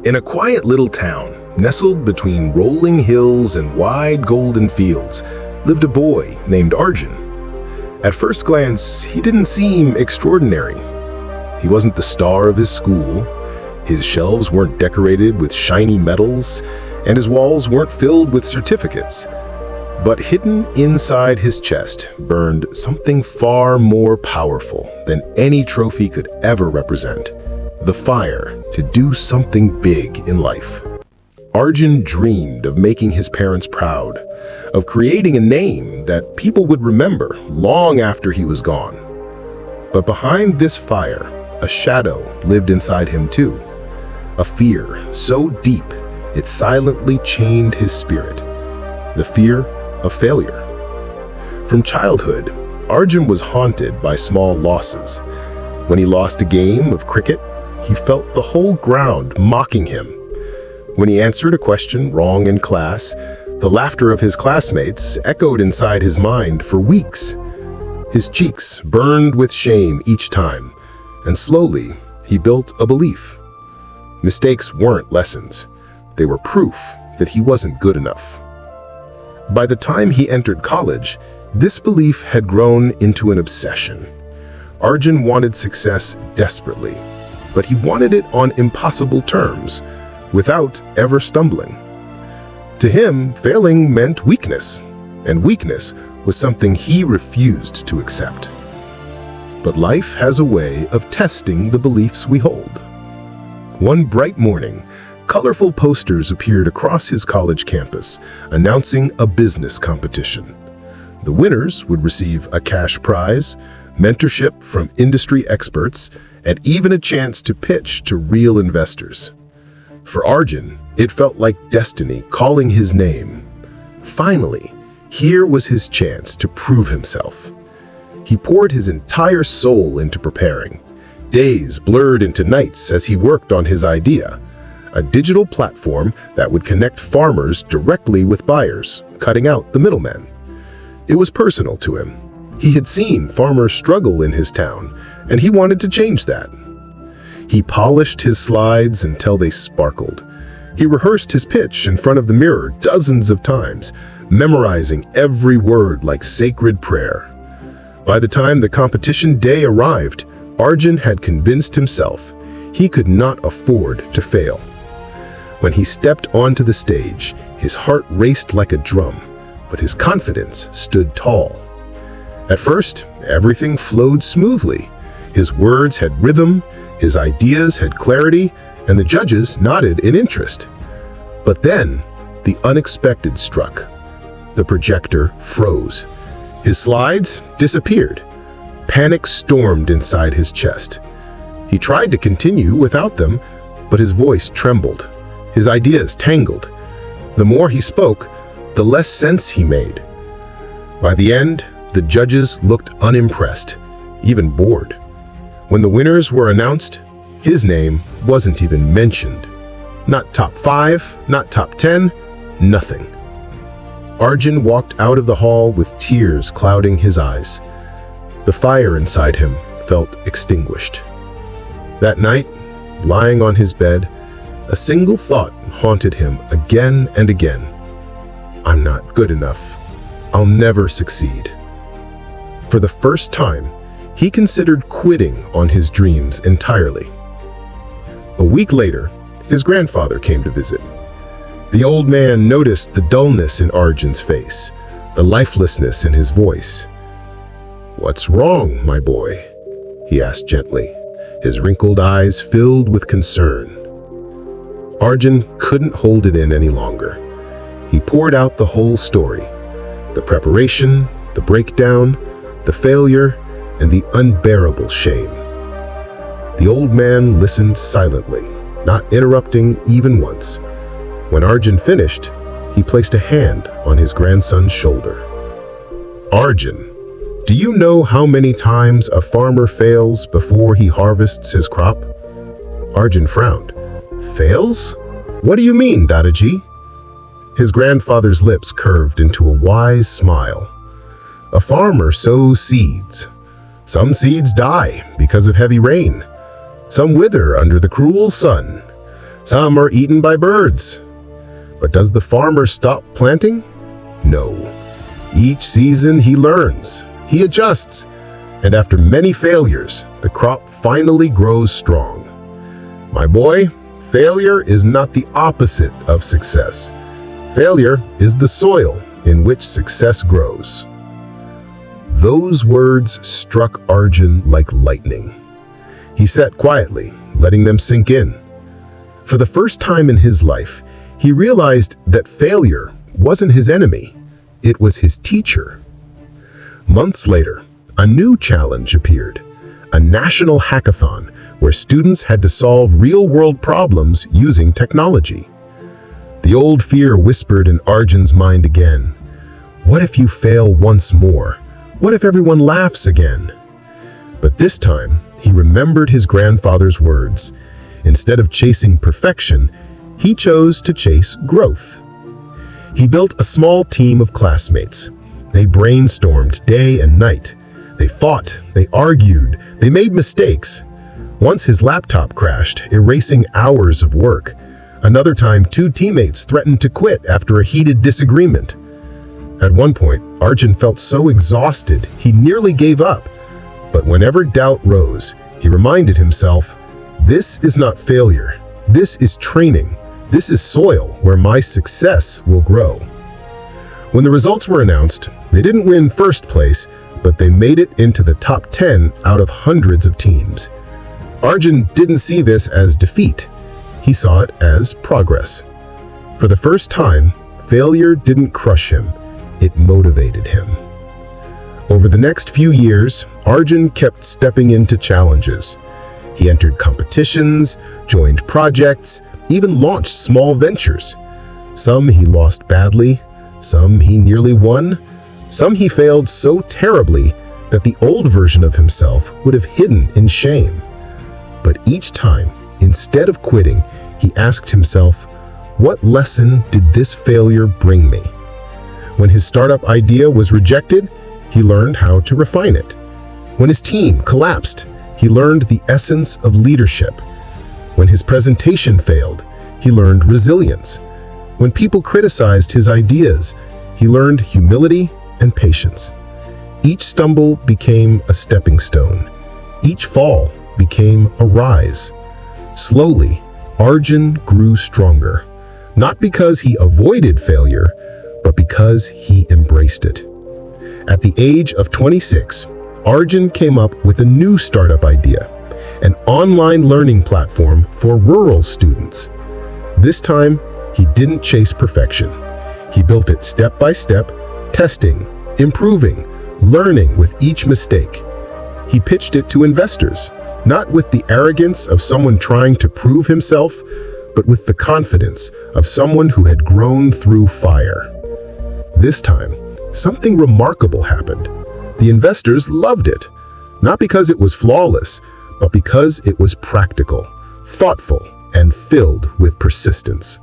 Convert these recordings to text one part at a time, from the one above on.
In a quiet little town, nestled between rolling hills and wide golden fields, lived a boy named Arjun. At first glance, he didn't seem extraordinary. He wasn't the star of his school, his shelves weren't decorated with shiny medals, and his walls weren't filled with certificates. But hidden inside his chest burned something far more powerful than any trophy could ever represent: the fire to do something big in life. Arjun dreamed of making his parents proud, of creating a name that people would remember long after he was gone. But behind this fire, a shadow lived inside him too. A fear so deep it silently chained his spirit. The fear of failure. From childhood, Arjun was haunted by small losses. When he lost a game of cricket, he felt the whole ground mocking him. When he answered a question wrong in class, the laughter of his classmates echoed inside his mind for weeks. His cheeks burned with shame each time, and slowly he built a belief. Mistakes weren't lessons. They were proof that he wasn't good enough. By the time he entered college, this belief had grown into an obsession. Arjun wanted success desperately, but he wanted it on impossible terms, without ever stumbling. To him, failing meant weakness, and weakness was something he refused to accept. But life has a way of testing the beliefs we hold. One bright morning, colorful posters appeared across his college campus, announcing a business competition. The winners would receive a cash prize, mentorship from industry experts, and even a chance to pitch to real investors. For Arjun, it felt like destiny calling his name. Finally, here was his chance to prove himself. He poured his entire soul into preparing. Days blurred into nights as he worked on his idea, a digital platform that would connect farmers directly with buyers, cutting out the middlemen. It was personal to him. He had seen farmers struggle in his town, and he wanted to change that. He polished his slides until they sparkled. He rehearsed his pitch in front of the mirror dozens of times, memorizing every word like sacred prayer. By the time the competition day arrived, Arjun had convinced himself he could not afford to fail. When he stepped onto the stage, his heart raced like a drum, but his confidence stood tall. At first, everything flowed smoothly. His words had rhythm, his ideas had clarity, and the judges nodded in interest. But then, the unexpected struck. The projector froze. His slides disappeared. Panic stormed inside his chest. He tried to continue without them, but his voice trembled. His ideas tangled. The more he spoke, the less sense he made. By the end, the judges looked unimpressed, even bored. When the winners were announced, his name wasn't even mentioned. Not top 5, not top 10, nothing. Arjun walked out of the hall with tears clouding his eyes. The fire inside him felt extinguished. That night, lying on his bed, a single thought haunted him again and again. I'm not good enough. I'll never succeed. For the first time, he considered quitting on his dreams entirely. A week later, his grandfather came to visit. The old man noticed the dullness in Arjun's face, the lifelessness in his voice. "What's wrong, my boy?" he asked gently, his wrinkled eyes filled with concern. Arjun couldn't hold it in any longer. He poured out the whole story: the preparation, the breakdown, the failure, and the unbearable shame. The old man listened silently, not interrupting even once. When Arjun finished, he placed a hand on his grandson's shoulder. "Arjun, do you know how many times a farmer fails before he harvests his crop?" Arjun frowned. "Fails? What do you mean, Dadaji?" His grandfather's lips curved into a wise smile. "A farmer sows seeds. Some seeds die because of heavy rain. Some wither under the cruel sun. Some are eaten by birds. But does the farmer stop planting? No. Each season he learns, he adjusts, and after many failures, the crop finally grows strong. My boy, failure is not the opposite of success. Failure is the soil in which success grows. Those words struck Arjun like lightning. He sat quietly, letting them sink in. For the first time in his life, he realized that failure wasn't his enemy, it was his teacher. Months later, a new challenge appeared, a national hackathon where students had to solve real-world problems using technology. The old fear whispered in Arjun's mind again. What if you fail once more? What if everyone laughs again? But this time, he remembered his grandfather's words. Instead of chasing perfection, he chose to chase growth. He built a small team of classmates. They brainstormed day and night. They fought, they argued, they made mistakes. Once his laptop crashed, erasing hours of work. Another time, two teammates threatened to quit after a heated disagreement. At one point, Arjun felt so exhausted he nearly gave up. But whenever doubt rose, he reminded himself, this is not failure. This is training. This is soil where my success will grow. When the results were announced, they didn't win first place, but they made it into the top 10 out of hundreds of teams. Arjun didn't see this as defeat. He saw it as progress. For the first time, failure didn't crush him. It motivated him. Over the next few years, Arjun kept stepping into challenges. He entered competitions, joined projects, even launched small ventures. Some he lost badly, some he nearly won, some he failed so terribly that the old version of himself would have hidden in shame. But each time, instead of quitting, he asked himself, what lesson did this failure bring me? When his startup idea was rejected, he learned how to refine it. When his team collapsed, he learned the essence of leadership. When his presentation failed, he learned resilience. When people criticized his ideas, he learned humility and patience. Each stumble became a stepping stone. Each fall became a rise. Slowly, Arjun grew stronger, not because he avoided failure, but because he embraced it. At the age of 26, Arjun came up with a new startup idea, an online learning platform for rural students. This time, he didn't chase perfection. He built it step by step, testing, improving, learning with each mistake. He pitched it to investors, not with the arrogance of someone trying to prove himself, but with the confidence of someone who had grown through fire. This time, something remarkable happened. The investors loved it, not because it was flawless, but because it was practical, thoughtful, and filled with persistence.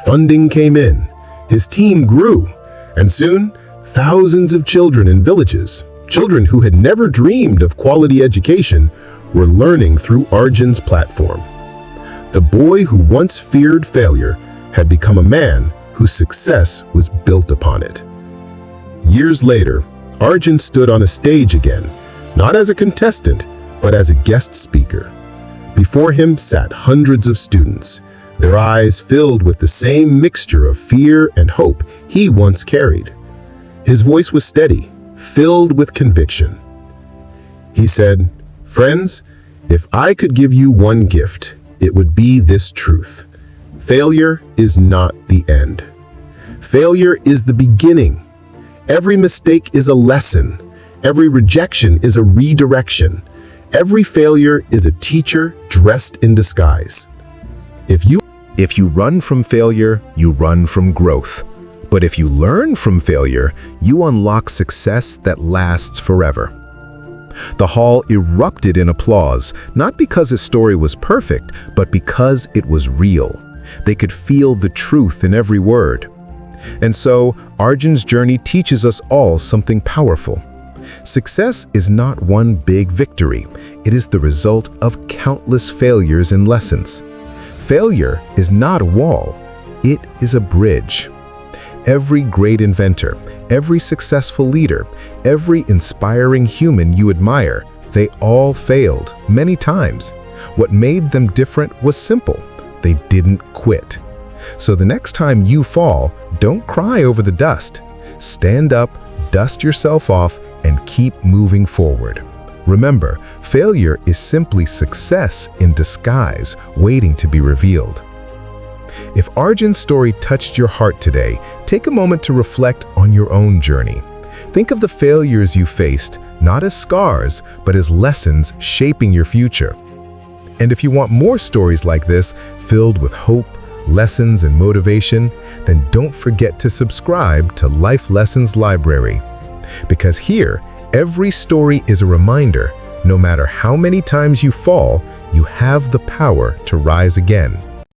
Funding came in, his team grew, and soon, thousands of children in villages, children who had never dreamed of quality education, were learning through Arjun's platform. The boy who once feared failure had become a man whose success was built upon it. Years later, Arjun stood on a stage again, not as a contestant, but as a guest speaker. Before him sat hundreds of students, their eyes filled with the same mixture of fear and hope he once carried. His voice was steady, filled with conviction. He said, "Friends, if I could give you one gift, it would be this truth. Failure is not the end. Failure is the beginning. Every mistake is a lesson. Every rejection is a redirection. Every failure is a teacher dressed in disguise. If you run from failure, you run from growth. But if you learn from failure, you unlock success that lasts forever." The hall erupted in applause, not because his story was perfect, but because it was real. They could feel the truth in every word. And so, Arjun's journey teaches us all something powerful. Success is not one big victory. It is the result of countless failures and lessons. Failure is not a wall, it is a bridge. Every great inventor, every successful leader, every inspiring human you admire, they all failed many times. What made them different was simple. They didn't quit. So the next time you fall, don't cry over the dust. Stand up, dust yourself off, and keep moving forward. Remember, failure is simply success in disguise, waiting to be revealed. If Arjun's story touched your heart today, take a moment to reflect on your own journey. Think of the failures you faced, not as scars, but as lessons shaping your future. And if you want more stories like this, filled with hope, lessons, and motivation, then don't forget to subscribe to Life Lessons Library. Because here, every story is a reminder, no matter how many times you fall, you have the power to rise again.